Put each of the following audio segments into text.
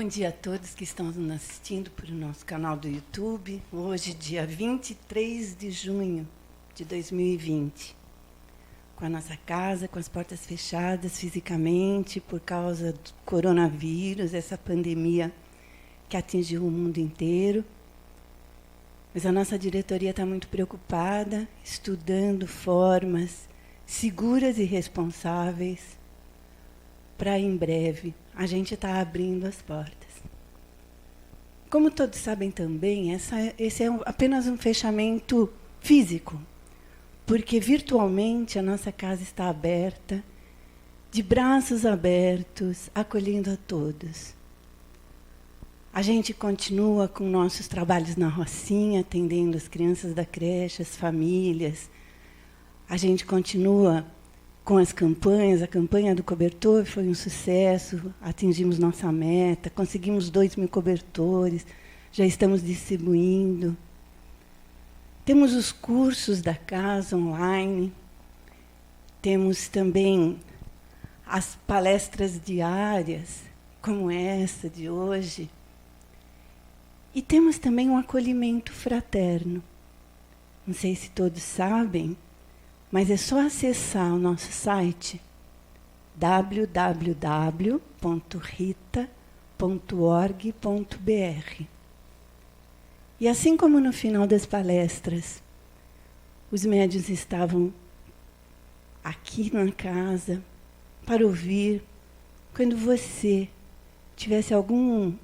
Bom dia a todos que estão nos assistindo por nosso canal do YouTube. Hoje, dia 23 de junho de 2020. Com a nossa casa, com as portas fechadas fisicamente por causa do coronavírus, essa pandemia que atingiu o mundo inteiro. Mas a nossa diretoria está muito preocupada, estudando formas seguras e responsáveis para, em breve, a gente está abrindo as portas. Como todos sabem também, esse é apenas um fechamento físico, porque virtualmente a nossa casa está aberta, de braços abertos, acolhendo a todos. A gente continua com nossos trabalhos na Rocinha, atendendo as crianças da creche, as famílias. A gente continua com as campanhas. A campanha do cobertor foi um sucesso, atingimos nossa meta, conseguimos 2.000 cobertores, já estamos distribuindo. Temos os cursos da casa online, temos também as palestras diárias, como essa de hoje, e temos também um acolhimento fraterno. Não sei se todos sabem, mas é só acessar o nosso site www.rita.org.br. E assim como no final das palestras, os médiuns estavam aqui na casa para ouvir, quando você tivesse alguma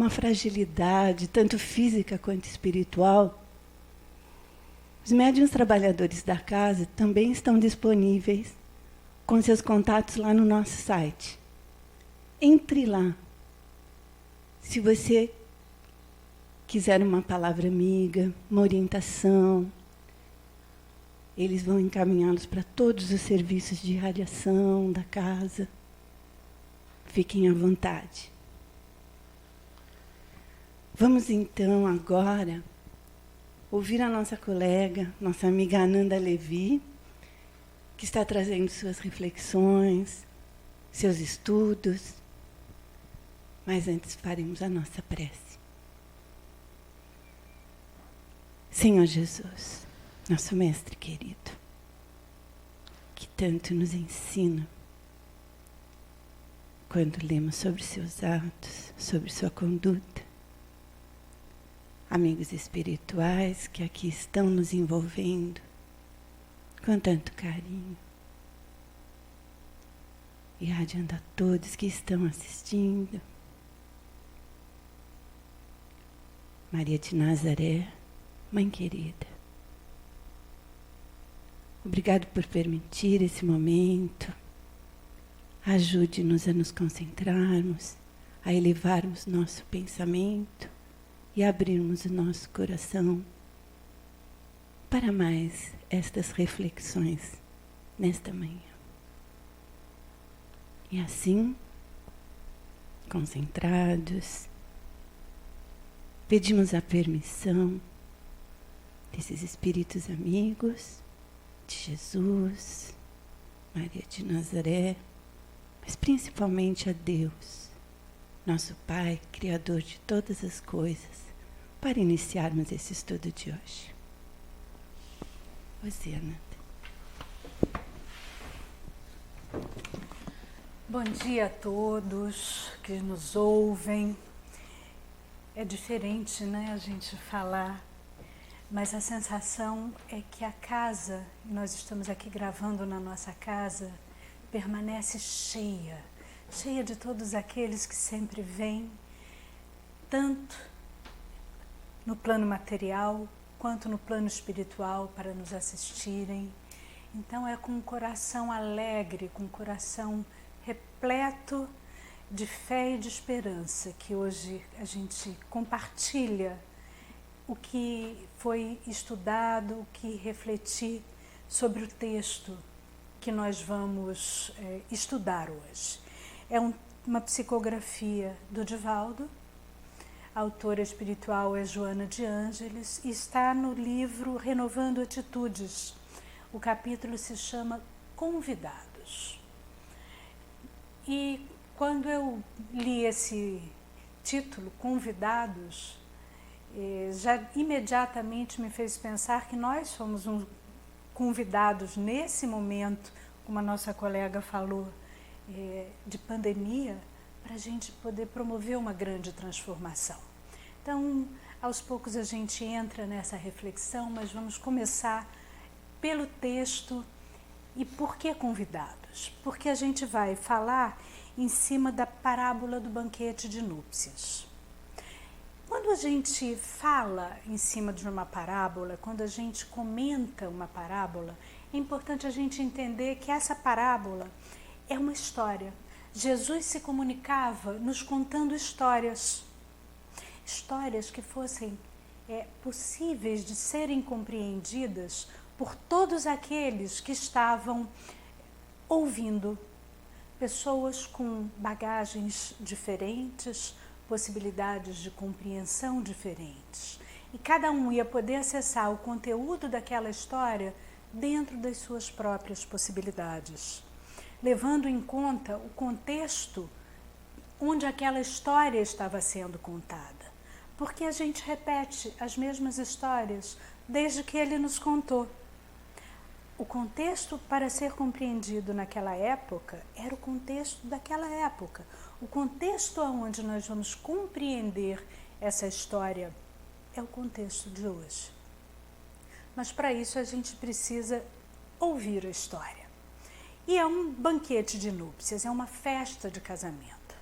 fragilidade, tanto física quanto espiritual, os médiuns trabalhadores da casa também estão disponíveis com seus contatos lá no nosso site. Entre lá. Se você quiser uma palavra amiga, uma orientação, eles vão encaminhá-los para todos os serviços de radiação da casa. Fiquem à vontade. Vamos então agora ouvir a nossa colega, nossa amiga Ananda Levi, que está trazendo suas reflexões, seus estudos. Mas antes faremos a nossa prece. Senhor Jesus, nosso mestre querido, que tanto nos ensina quando lemos sobre seus atos, sobre sua conduta. Amigos espirituais que aqui estão nos envolvendo com tanto carinho. Irradiando a todos que estão assistindo. Maria de Nazaré, Mãe querida, obrigado por permitir esse momento. Ajude-nos a nos concentrarmos, a elevarmos nosso pensamento e abrirmos o nosso coração para mais estas reflexões nesta manhã. E assim, concentrados, pedimos a permissão desses espíritos amigos, de Jesus, Maria de Nazaré, mas principalmente a Deus, nosso Pai, Criador de todas as coisas, para iniciarmos esse estudo de hoje. Você, Ananda. Bom dia a todos que nos ouvem. É diferente, né, a gente falar, mas a sensação é que a casa, nós estamos aqui gravando na nossa casa, permanece cheia de todos aqueles que sempre vêm, tanto no plano material quanto no plano espiritual, para nos assistirem. Então é com um coração alegre, com um coração repleto de fé e de esperança que hoje a gente compartilha o que foi estudado, o que refleti sobre o texto que nós vamos estudar hoje. É uma psicografia do Divaldo, a autora espiritual é Joana de Ângeles e está no livro Renovando Atitudes. O capítulo se chama Convidados. E Quando eu li esse título, Convidados, já imediatamente me fez pensar que nós somos convidados nesse momento, como a nossa colega falou, de pandemia, para a gente poder promover uma grande transformação. Então, aos poucos a gente entra nessa reflexão, mas vamos começar pelo texto. E por que convidados? Porque a gente vai falar em cima da parábola do banquete de núpcias. Quando a gente fala em cima de uma parábola, quando a gente comenta uma parábola, é importante a gente entender que essa parábola é uma história. Jesus se comunicava nos contando histórias. Histórias que fossem possíveis de serem compreendidas por todos aqueles que estavam ouvindo. Pessoas com bagagens diferentes, possibilidades de compreensão diferentes. E cada um ia poder acessar o conteúdo daquela história dentro das suas próprias possibilidades, levando em conta o contexto onde aquela história estava sendo contada. Porque a gente repete as mesmas histórias desde que ele nos contou. O contexto para ser compreendido naquela época era o contexto daquela época. O contexto onde nós vamos compreender essa história é o contexto de hoje. Mas para isso a gente precisa ouvir a história. E é um banquete de núpcias, é uma festa de casamento.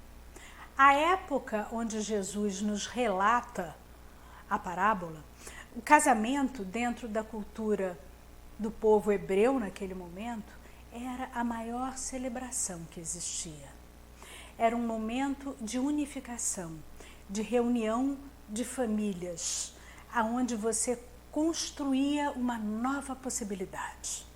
A época onde Jesus nos relata a parábola, o casamento dentro da cultura do povo hebreu naquele momento era a maior celebração que existia. Era um momento de unificação, de reunião de famílias, aonde você construía uma nova possibilidade.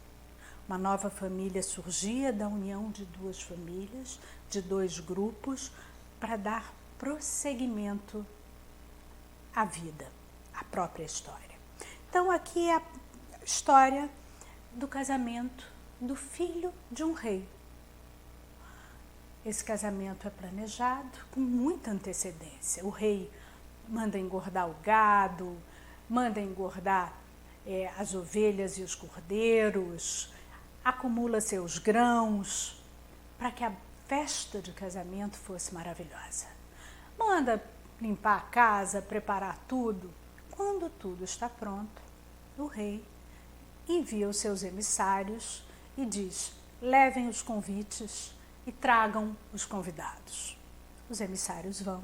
Uma nova família surgia da união de duas famílias, de dois grupos, para dar prosseguimento à vida, à própria história. Então aqui é a história do casamento do filho de um rei. Esse casamento é planejado com muita antecedência. O rei manda engordar o gado, manda engordar as ovelhas e os cordeiros, acumula seus grãos para que a festa de casamento fosse maravilhosa. Manda limpar a casa, preparar tudo. Quando tudo está pronto, o rei envia os seus emissários e diz: levem os convites e tragam os convidados. Os emissários vão.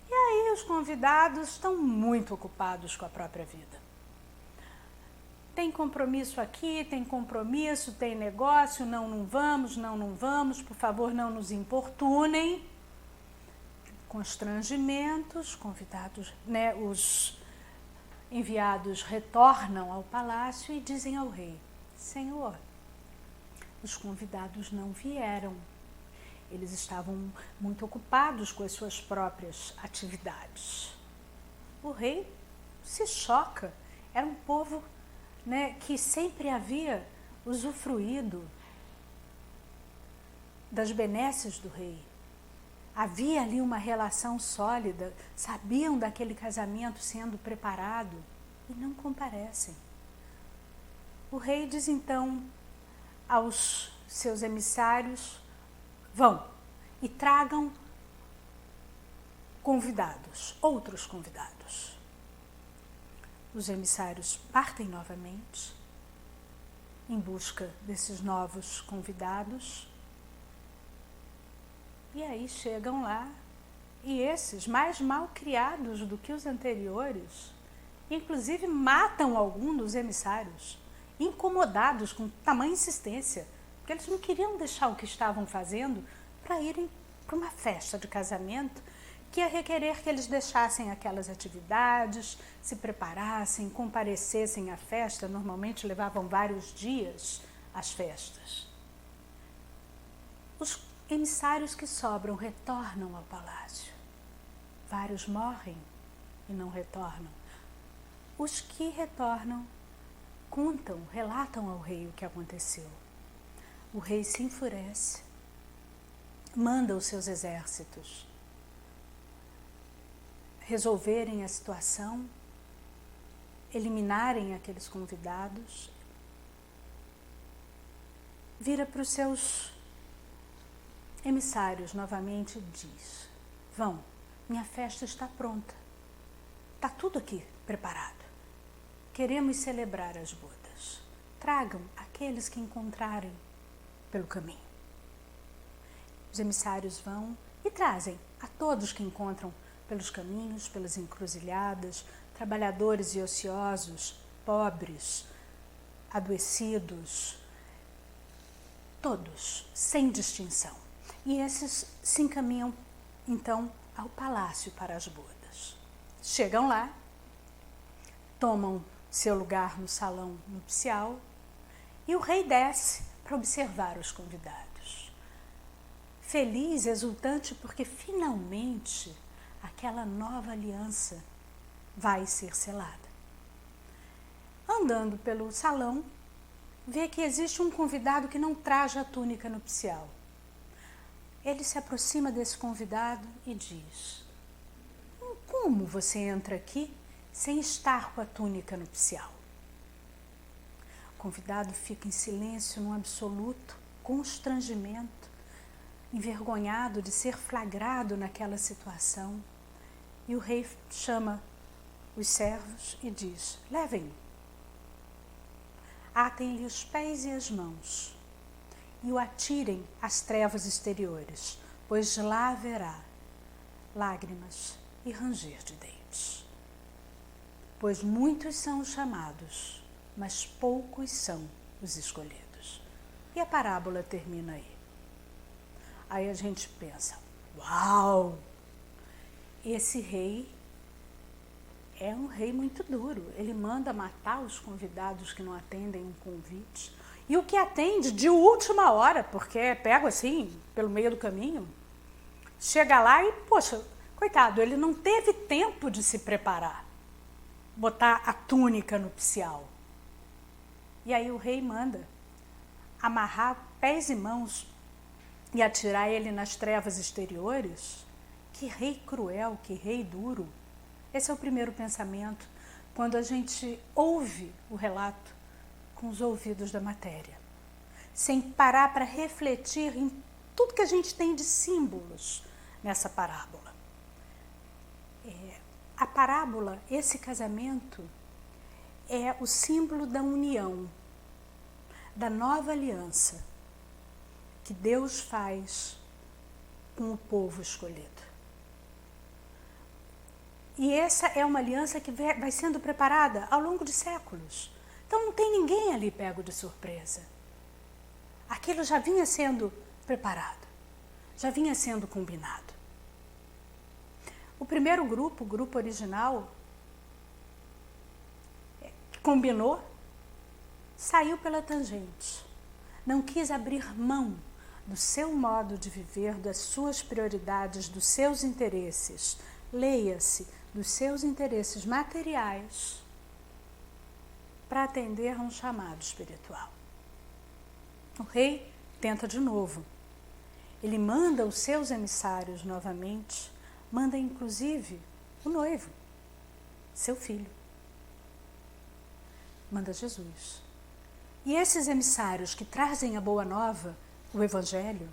E aí os convidados estão muito ocupados com a própria vida. Tem compromisso aqui, tem compromisso, tem negócio, não vamos, por favor não nos importunem. Constrangimentos, convidados, os enviados retornam ao palácio e dizem ao rei: Senhor, os convidados não vieram. Eles estavam muito ocupados com as suas próprias atividades. O rei se choca. Era um povo que sempre havia usufruído das benesses do rei. Havia ali uma relação sólida, sabiam daquele casamento sendo preparado e não comparecem. O rei diz então aos seus emissários: vão e tragam convidados, outros convidados. Os emissários partem novamente em busca desses novos convidados. E aí chegam lá, e esses, mais mal criados do que os anteriores, inclusive matam algum dos emissários, incomodados com tamanha insistência, porque eles não queriam deixar o que estavam fazendo para irem para uma festa de casamento que ia requerer que eles deixassem aquelas atividades, se preparassem, comparecessem à festa. Normalmente levavam vários dias as festas. Os emissários que sobram retornam ao palácio. Vários morrem e não retornam. Os que retornam contam, relatam ao rei o que aconteceu. O rei se enfurece, manda os seus exércitos resolverem a situação, eliminarem aqueles convidados, vira para os seus emissários novamente e diz: vão, minha festa está pronta, está tudo aqui preparado, queremos celebrar as bodas, tragam aqueles que encontrarem pelo caminho. Os emissários vão e trazem a todos que encontram pelos caminhos, pelas encruzilhadas, trabalhadores e ociosos, pobres, adoecidos, todos, sem distinção. E esses se encaminham, então, ao palácio para as bodas. Chegam lá, tomam seu lugar no salão nupcial e o rei desce para observar os convidados. Feliz, exultante, porque finalmente aquela nova aliança vai ser selada. Andando pelo salão, vê que existe um convidado que não traja a túnica nupcial. Ele se aproxima desse convidado e diz: como você entra aqui sem estar com a túnica nupcial? O convidado fica em silêncio, num absoluto constrangimento, envergonhado de ser flagrado naquela situação. E o rei chama os servos e diz: levem-no, atem-lhe os pés e as mãos e o atirem às trevas exteriores, pois lá haverá lágrimas e ranger de dentes. Pois muitos são os chamados, mas poucos são os escolhidos. E a parábola termina aí. Aí a gente pensa: uau! Esse rei é um rei muito duro. Ele manda matar os convidados que não atendem um convite. E o que atende de última hora, porque é pego assim, pelo meio do caminho, chega lá e, poxa, coitado, ele não teve tempo de se preparar, botar a túnica nupcial. E aí o rei manda amarrar pés e mãos e atirar ele nas trevas exteriores. Que rei cruel, que rei duro. Esse é o primeiro pensamento quando a gente ouve o relato com os ouvidos da matéria, sem parar para refletir em tudo que a gente tem de símbolos nessa parábola. A parábola, esse casamento, é o símbolo da união, da nova aliança que Deus faz com o povo escolhido. E essa é uma aliança que vai sendo preparada ao longo de séculos. Então não tem ninguém ali pego de surpresa. Aquilo já vinha sendo preparado, já vinha sendo combinado. O primeiro grupo, o grupo original, que combinou, saiu pela tangente. Não quis abrir mão do seu modo de viver, das suas prioridades, dos seus interesses. Leia-se, dos seus interesses materiais, para atender a um chamado espiritual. O rei tenta de novo. Ele manda os seus emissários novamente, manda inclusive o noivo, seu filho. Manda Jesus. E esses emissários que trazem a boa nova, o evangelho,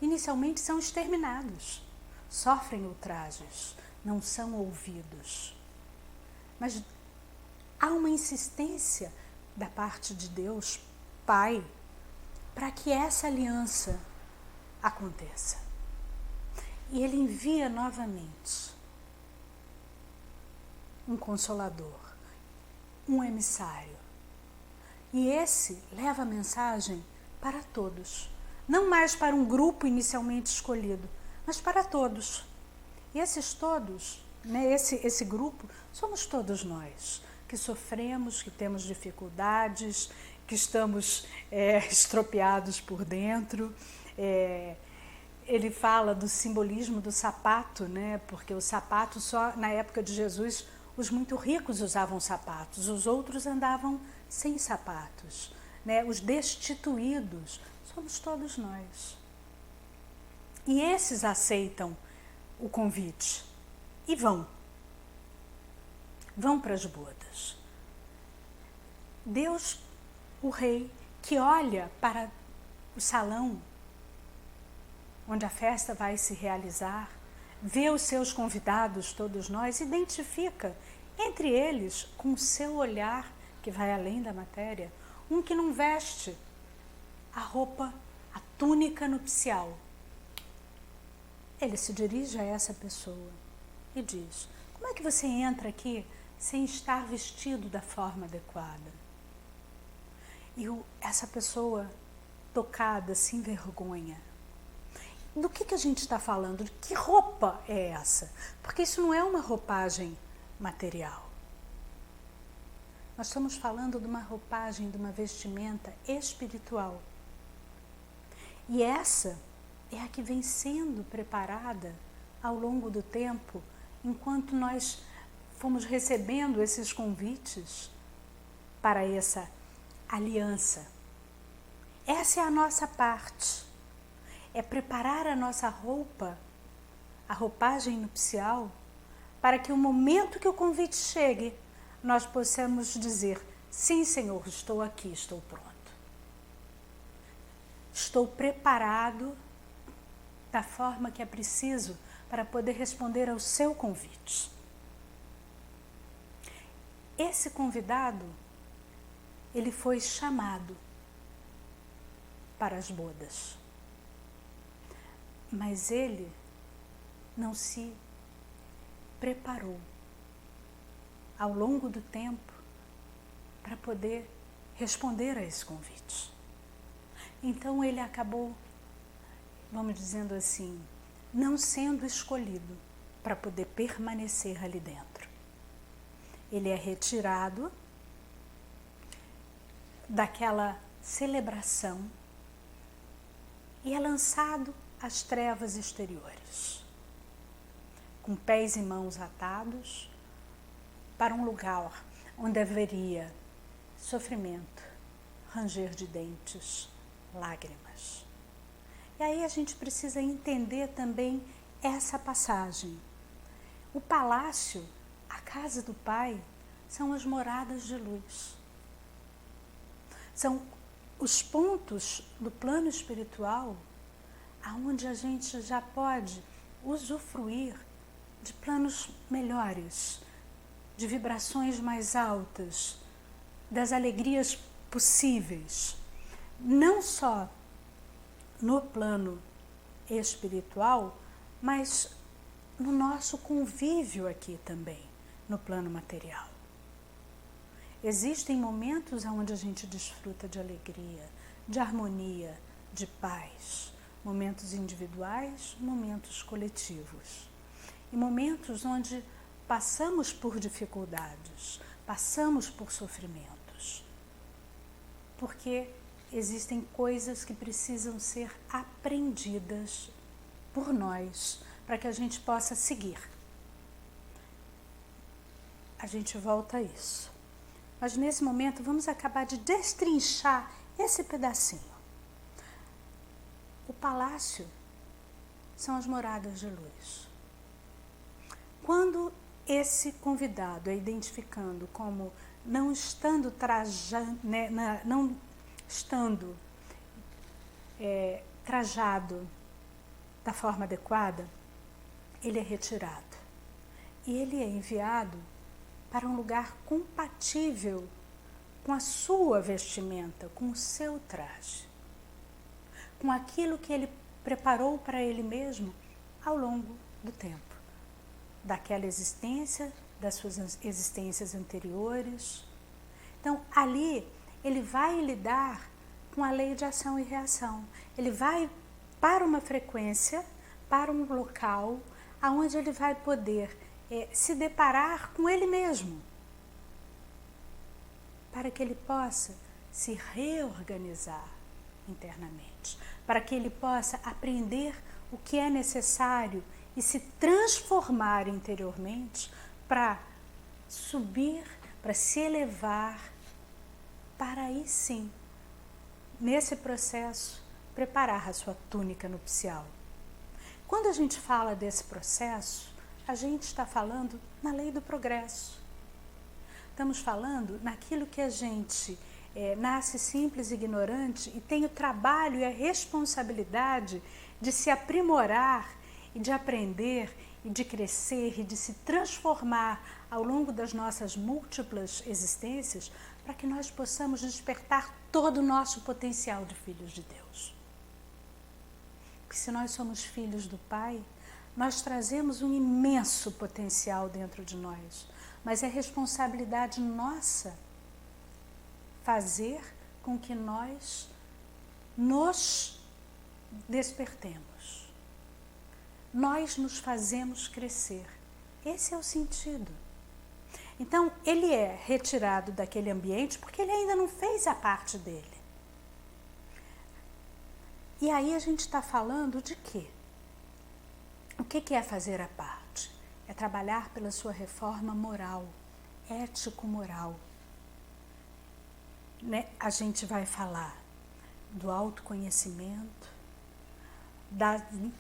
inicialmente são exterminados, sofrem ultrajes, não são ouvidos. Mas há uma insistência da parte de Deus, Pai, para que essa aliança aconteça. E Ele envia novamente um consolador, um emissário. E esse leva a mensagem para todos, não mais para um grupo inicialmente escolhido, mas para todos. E esses todos, né, esse grupo, somos todos nós, que sofremos, que temos dificuldades, que estamos estropiados por dentro. Ele fala do simbolismo do sapato, né, porque o sapato só na época de Jesus, os muito ricos usavam sapatos, os outros andavam sem sapatos, né, os destituídos, somos todos nós. E esses aceitam o convite e vão para as bodas. Deus, o rei, que olha para o salão onde a festa vai se realizar, vê os seus convidados, todos nós, identifica entre eles, com o seu olhar, que vai além da matéria, um que não veste a roupa, a túnica nupcial. Ele se dirige a essa pessoa e diz: como é que você entra aqui sem estar vestido da forma adequada? E essa pessoa, tocada, se envergonha. Do que a gente está falando? De que roupa é essa? Porque isso não é uma roupagem material. Nós estamos falando de uma roupagem, de uma vestimenta espiritual. E essa é a que vem sendo preparada ao longo do tempo, enquanto nós fomos recebendo esses convites para essa aliança. Essa é a nossa parte. É preparar a nossa roupa, a roupagem nupcial, para que o momento que o convite chegue, nós possamos dizer: sim, Senhor, estou aqui, estou pronto. Estou preparado da forma que é preciso para poder responder ao seu convite. Esse convidado, ele foi chamado para as bodas. Mas ele não se preparou ao longo do tempo para poder responder a esse convite. Então ele acabou, vamos dizendo assim, não sendo escolhido para poder permanecer ali dentro. Ele é retirado daquela celebração e é lançado às trevas exteriores, com pés e mãos atados, para um lugar onde haveria sofrimento, ranger de dentes, lágrimas. E aí a gente precisa entender também essa passagem. O palácio, a casa do Pai, são as moradas de luz. São os pontos do plano espiritual aonde a gente já pode usufruir de planos melhores, de vibrações mais altas, das alegrias possíveis, não só no plano espiritual, mas no nosso convívio aqui também, no plano material. Existem momentos onde a gente desfruta de alegria, de harmonia, de paz, momentos individuais, momentos coletivos, e momentos onde passamos por dificuldades, passamos por sofrimentos, porque existem coisas que precisam ser aprendidas por nós para que a gente possa seguir. A gente volta a isso. Mas nesse momento vamos acabar de destrinchar esse pedacinho. O palácio são as moradas de luz. Quando esse convidado é identificando como não estando trajado da forma adequada, ele é retirado e ele é enviado para um lugar compatível com a sua vestimenta, com o seu traje, com aquilo que ele preparou para ele mesmo ao longo do tempo, daquela existência, das suas existências anteriores. Então, ali, ele vai lidar com a lei de ação e reação. Ele vai para uma frequência, para um local, onde ele vai poder se deparar com ele mesmo, para que ele possa se reorganizar internamente, para que ele possa aprender o que é necessário e se transformar interiormente para subir, para se elevar, para aí sim, nesse processo, preparar a sua túnica nupcial. Quando a gente fala desse processo, a gente está falando na lei do progresso. Estamos falando naquilo que a gente nasce simples e ignorante e tem o trabalho e a responsabilidade de se aprimorar e de aprender e de crescer e de se transformar ao longo das nossas múltiplas existências para que nós possamos despertar todo o nosso potencial de filhos de Deus. Porque se nós somos filhos do Pai, nós trazemos um imenso potencial dentro de nós, mas é responsabilidade nossa fazer com que nós nos despertemos. Nós nos fazemos crescer. Esse é o sentido. Então, ele é retirado daquele ambiente porque ele ainda não fez a parte dele. E aí a gente está falando de quê? O que é fazer a parte? É trabalhar pela sua reforma moral, ético-moral. Né? A gente vai falar do autoconhecimento,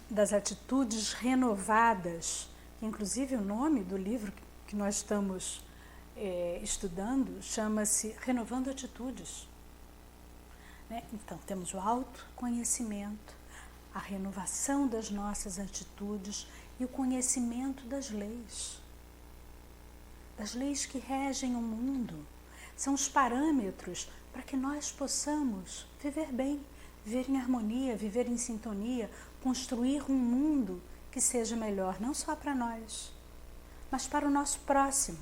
das atitudes renovadas, que inclusive o nome do livro que nós estamos estudando chama-se Renovando Atitudes. Né? Então, temos o autoconhecimento, a renovação das nossas atitudes e o conhecimento das leis que regem o mundo. São os parâmetros para que nós possamos viver bem, viver em harmonia, viver em sintonia, construir um mundo que seja melhor, não só para nós, mas para o nosso próximo.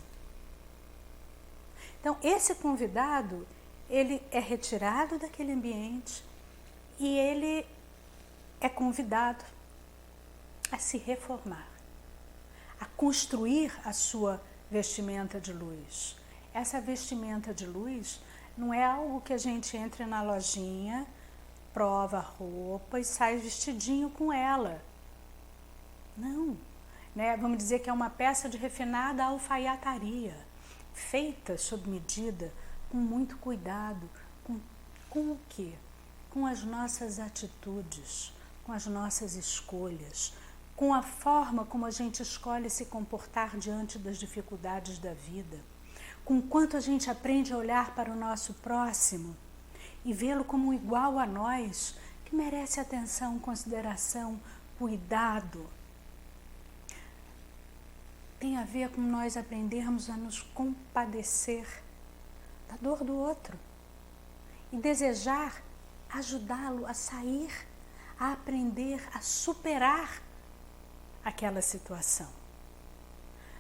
Então, esse convidado, ele é retirado daquele ambiente e ele é convidado a se reformar, a construir a sua vestimenta de luz. Essa vestimenta de luz não é algo que a gente entra na lojinha, prova a roupa e sai vestidinho com ela. Não. Né? Vamos dizer que é uma peça de refinada alfaiataria, feita sob medida, com muito cuidado. Com o quê? Com as nossas atitudes, com as nossas escolhas, com a forma como a gente escolhe se comportar diante das dificuldades da vida, com o quanto a gente aprende a olhar para o nosso próximo e vê-lo como um igual a nós, que merece atenção, consideração, cuidado. Tem a ver com nós aprendermos a nos compadecer da dor do outro e desejar ajudá-lo a sair, a aprender, a superar aquela situação.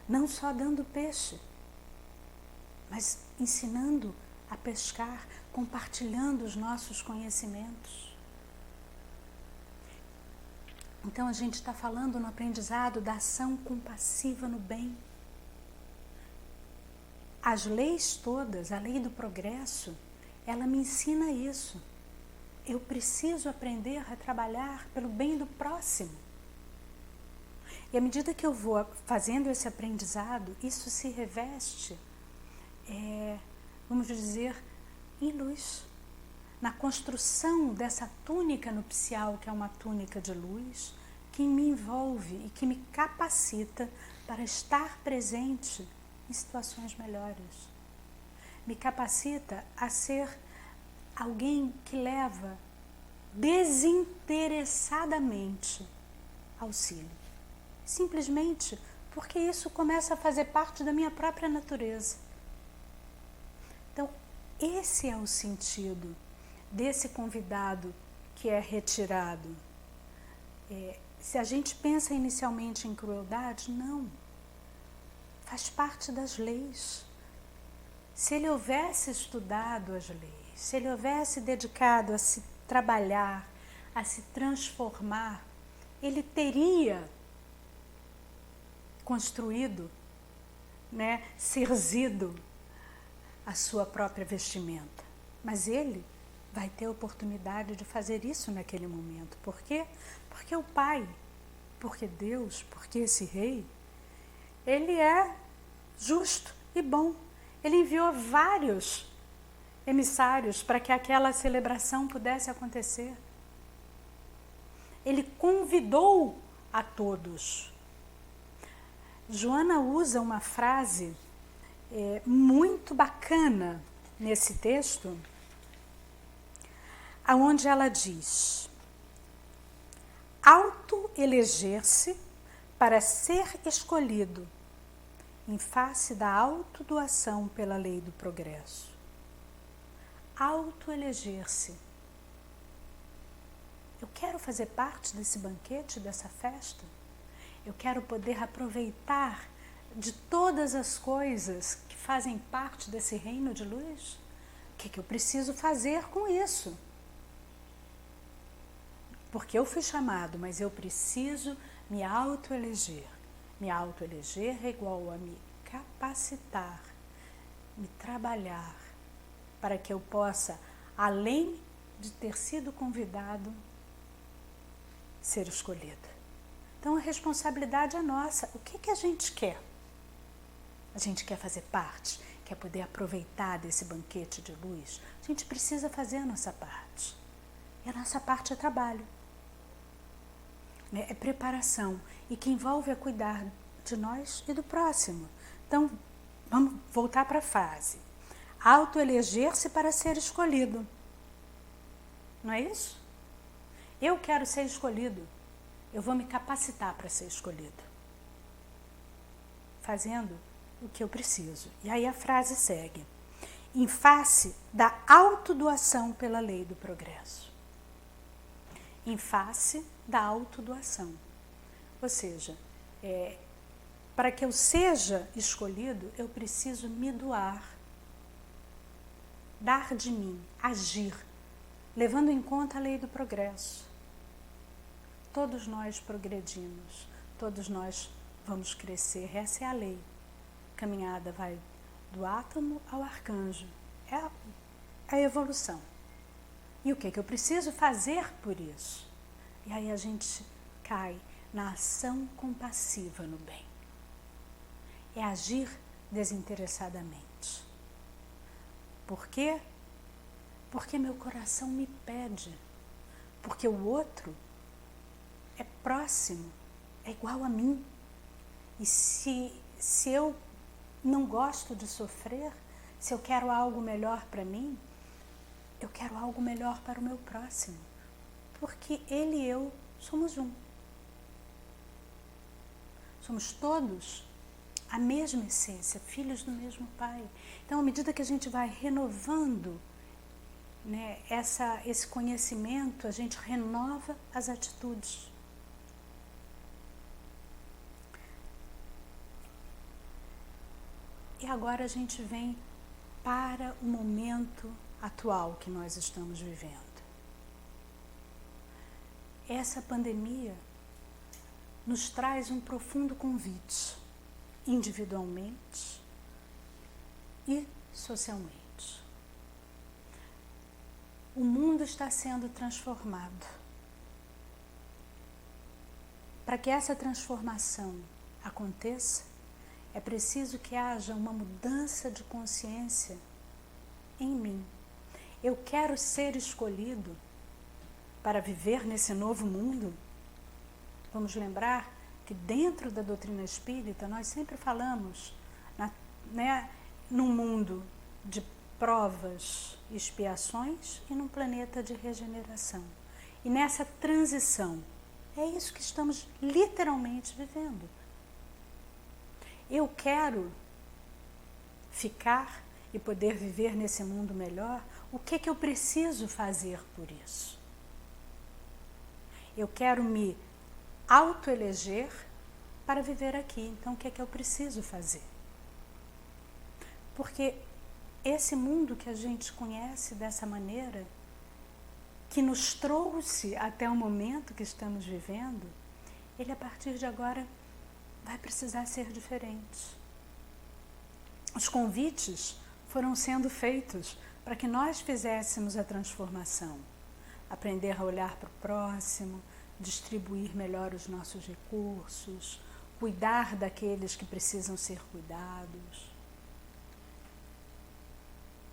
Não só dando peixe, mas ensinando a pescar, compartilhando os nossos conhecimentos. Então a gente está falando no aprendizado da ação compassiva no bem. As leis todas, a lei do progresso, ela me ensina isso. Eu preciso aprender a trabalhar pelo bem do próximo. E à medida que eu vou fazendo esse aprendizado, isso se reveste, vamos dizer, em luz. Na construção dessa túnica nupcial, que é uma túnica de luz, que me envolve e que me capacita para estar presente em situações melhores. Me capacita a ser alguém que leva desinteressadamente auxílio. Simplesmente porque isso começa a fazer parte da minha própria natureza. Então, esse é o sentido desse convidado que é retirado. Se a gente pensa inicialmente em crueldade, não. Faz parte das leis. Se ele houvesse estudado as leis, se ele houvesse dedicado a se trabalhar, a se transformar, ele teria construído, cerzido a sua própria vestimenta. Mas ele vai ter a oportunidade de fazer isso naquele momento. Por quê? Porque o Pai, porque Deus, porque esse Rei, ele é justo e bom. Ele enviou vários emissários para que aquela celebração pudesse acontecer. Ele convidou a todos. Joana usa uma frase muito bacana nesse texto, aonde ela diz: auto-eleger-se para ser escolhido em face da autodoação pela lei do progresso. Auto-eleger-se. Eu quero fazer parte desse banquete, dessa festa. Eu quero poder aproveitar de todas as coisas que fazem parte desse reino de luz. O que eu preciso fazer com isso? Porque eu fui chamado, mas eu preciso me auto-eleger. Me auto-eleger é igual a me capacitar, me trabalhar, para que eu possa, além de ter sido convidado, ser escolhido. Então a responsabilidade é nossa. O que a gente quer? A gente quer fazer parte, quer poder aproveitar desse banquete de luz. A gente precisa fazer a nossa parte. E a nossa parte é trabalho. É preparação. E que envolve a cuidar de nós e do próximo. Então, vamos voltar para a fase. Auto-eleger-se para ser escolhido. Não é isso? Eu quero ser escolhido. Eu vou me capacitar para ser escolhido. Fazendo o que eu preciso. E aí a frase segue. Em face da autodoação pela lei do progresso. Em face da autodoação. Ou seja, para que eu seja escolhido, eu preciso me doar. Dar de mim, agir, levando em conta a lei do progresso. Todos nós progredimos, todos nós vamos crescer, essa é a lei. A caminhada vai do átomo ao arcanjo, é a evolução. E o que eu preciso fazer por isso? E aí a gente cai na ação compassiva no bem. É agir desinteressadamente. Por quê? Porque meu coração me pede. Porque o outro é próximo, é igual a mim. E se eu não gosto de sofrer, se eu quero algo melhor para mim, eu quero algo melhor para o meu próximo. Porque ele e eu somos um. Somos todos a mesma essência, filhos do mesmo Pai. Então, à medida que a gente vai renovando, né, esse conhecimento, a gente renova as atitudes. E agora a gente vem para o momento atual que nós estamos vivendo. Essa pandemia nos traz um profundo convite, individualmente e socialmente. O mundo está sendo transformado. Para que essa transformação aconteça, é preciso que haja uma mudança de consciência em mim. Eu quero ser escolhido para viver nesse novo mundo. Vamos lembrar que dentro da doutrina espírita nós sempre falamos num mundo de provas e expiações e num planeta de regeneração. E nessa transição, é isso que estamos literalmente vivendo. Eu quero ficar e poder viver nesse mundo melhor. O que eu preciso fazer por isso? Eu quero me auto-eleger para viver aqui. Então, o que eu preciso fazer? Porque esse mundo que a gente conhece dessa maneira, que nos trouxe até o momento que estamos vivendo, ele a partir de agora vai precisar ser diferente. Os convites foram sendo feitos para que nós fizéssemos a transformação. Aprender a olhar para o próximo, distribuir melhor os nossos recursos, cuidar daqueles que precisam ser cuidados.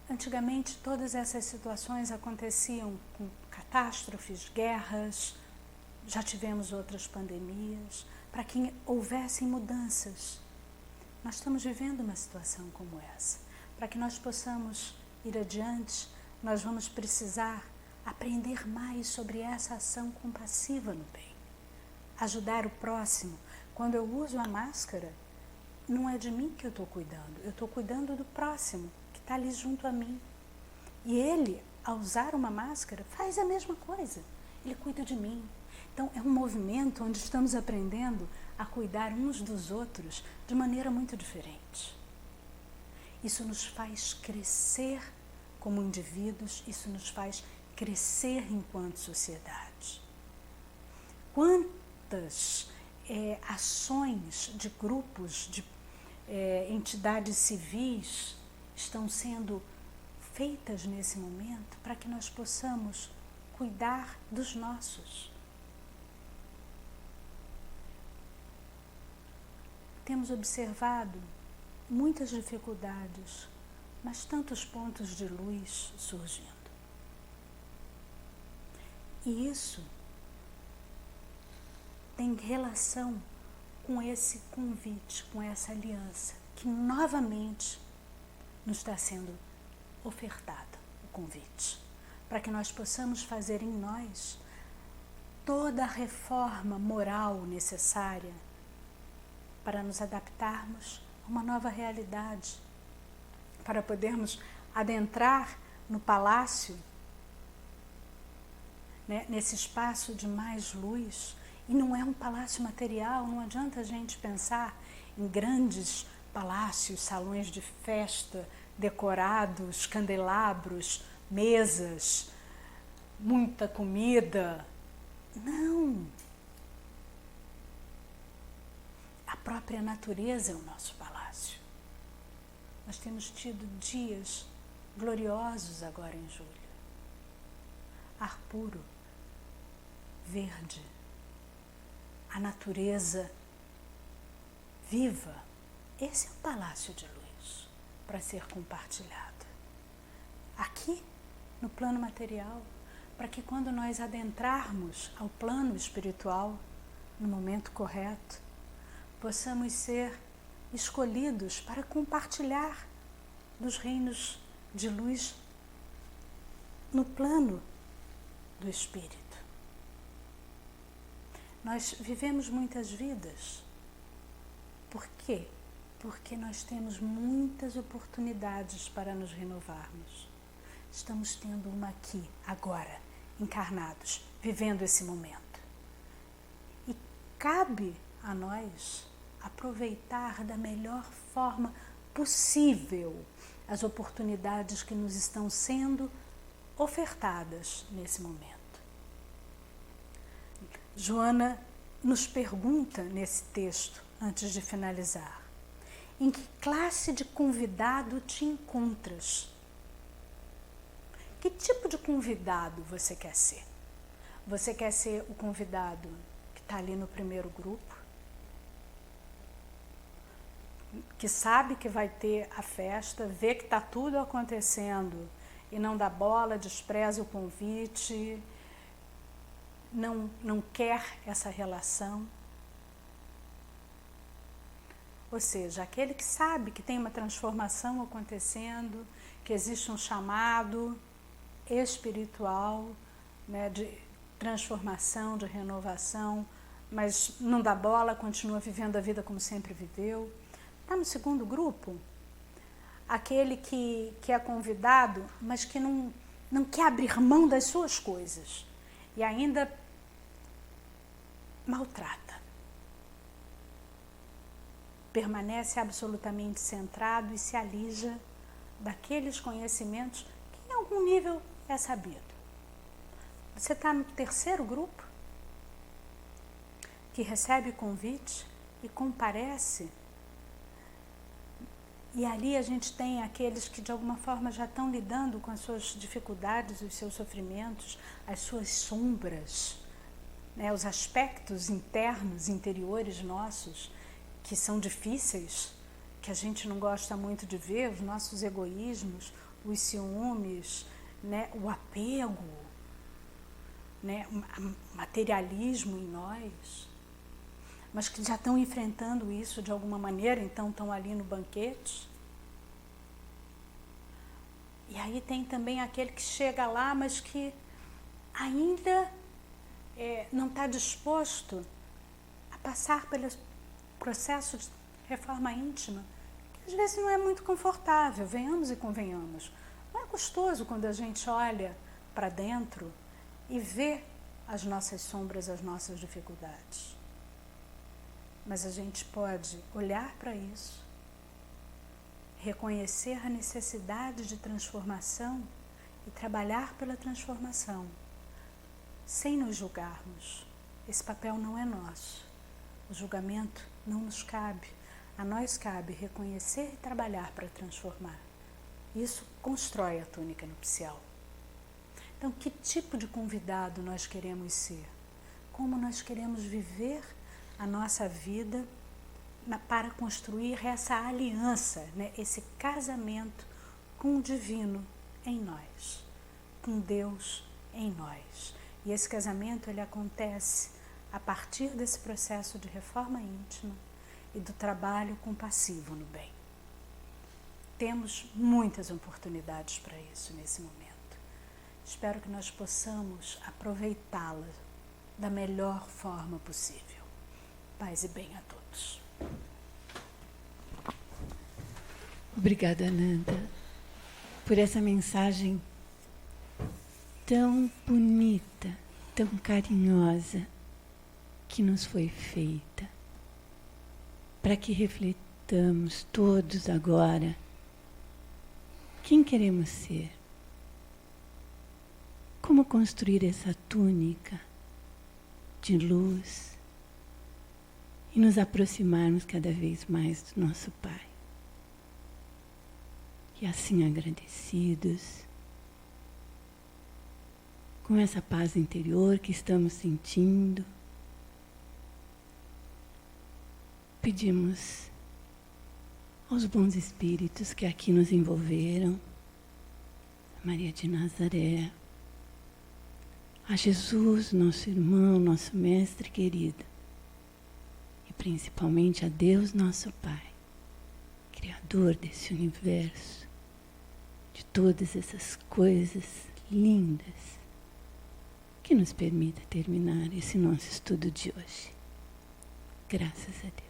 Antigamente, todas essas situações aconteciam com catástrofes, guerras, já tivemos outras pandemias, para que houvessem mudanças. Nós estamos vivendo uma situação como essa. Para que nós possamos ir adiante, nós vamos precisar aprender mais sobre essa ação compassiva no bem. Ajudar o próximo. Quando eu uso a máscara, não é de mim que eu estou cuidando, eu estou cuidando do próximo, que está ali junto a mim. E ele, ao usar uma máscara, faz a mesma coisa. Ele cuida de mim. Então, é um movimento onde estamos aprendendo a cuidar uns dos outros de maneira muito diferente. Isso nos faz crescer como indivíduos, isso nos faz crescer enquanto sociedade. Quantas ações de grupos, de entidades civis estão sendo feitas nesse momento para que nós possamos cuidar dos nossos. Temos observado muitas dificuldades, mas tantos pontos de luz surgindo. E isso tem relação com esse convite, com essa aliança, que novamente nos está sendo ofertada o convite, para que nós possamos fazer em nós toda a reforma moral necessária para nos adaptarmos a uma nova realidade, para podermos adentrar no palácio, né, nesse espaço de mais luz. E não é um palácio material, não adianta a gente pensar em grandes palácios, salões de festa, decorados, candelabros, mesas, muita comida. Não! A própria natureza é o nosso palácio. Nós temos tido dias gloriosos agora em julho. Ar puro, verde, a natureza viva. Esse é o palácio de luz para ser compartilhado. Aqui, no plano material, para que quando nós adentrarmos ao plano espiritual, no momento correto, possamos ser escolhidos para compartilhar dos reinos de luz no plano do Espírito. Nós vivemos muitas vidas. Por quê? Porque nós temos muitas oportunidades para nos renovarmos. Estamos tendo uma aqui, agora, encarnados, vivendo esse momento. E cabe a nós aproveitar da melhor forma possível as oportunidades que nos estão sendo ofertadas nesse momento. Joana nos pergunta nesse texto, antes de finalizar, em que classe de convidado te encontras? Que tipo de convidado você quer ser? Você quer ser o convidado que está ali no primeiro grupo? Que sabe que vai ter a festa, vê que está tudo acontecendo e não dá bola, despreza o convite, não quer essa relação? Ou seja, aquele que sabe que tem uma transformação acontecendo, que existe um chamado espiritual, né, de transformação, de renovação, mas não dá bola, continua vivendo a vida como sempre viveu. Está no segundo grupo, aquele que é convidado, mas que não quer abrir mão das suas coisas e ainda maltrata. Permanece absolutamente centrado e se alija daqueles conhecimentos que em algum nível é sabido. Você está no terceiro grupo, que recebe convite e comparece. E ali a gente tem aqueles que de alguma forma já estão lidando com as suas dificuldades, os seus sofrimentos, as suas sombras, né, os aspectos internos, interiores nossos, que são difíceis, que a gente não gosta muito de ver, os nossos egoísmos, os ciúmes, né, o apego. né, materialismo em nós, mas que já estão enfrentando isso de alguma maneira, então estão ali no banquete. E aí tem também aquele que chega lá, mas que ainda não está disposto a passar pelo processo de reforma íntima, que às vezes não é muito confortável, venhamos e convenhamos. Não é gostoso quando a gente olha para dentro e vê as nossas sombras, as nossas dificuldades. Mas a gente pode olhar para isso, reconhecer a necessidade de transformação e trabalhar pela transformação, sem nos julgarmos. Esse papel não é nosso. O julgamento não nos cabe. A nós cabe reconhecer e trabalhar para transformar. Isso constrói a túnica nupcial. Então, que tipo de convidado nós queremos ser? Como nós queremos viver a nossa vida para construir essa aliança, né? Esse casamento com o divino em nós, com Deus em nós. E esse casamento ele acontece a partir desse processo de reforma íntima e do trabalho compassivo no bem. Temos muitas oportunidades para isso nesse momento. Espero que nós possamos aproveitá-las da melhor forma possível. Paz e bem a todos. Obrigada, Ananda, por essa mensagem tão bonita, tão carinhosa que nos foi feita, para que refletamos todos agora quem queremos ser, como construir essa túnica de luz e nos aproximarmos cada vez mais do nosso Pai. E assim agradecidos, com essa paz interior que estamos sentindo, pedimos aos bons espíritos que aqui nos envolveram, a Maria de Nazaré, a Jesus, nosso irmão, nosso mestre querido, e principalmente a Deus, nosso Pai, Criador desse universo, de todas essas coisas lindas, que nos permita terminar esse nosso estudo de hoje. Graças a Deus.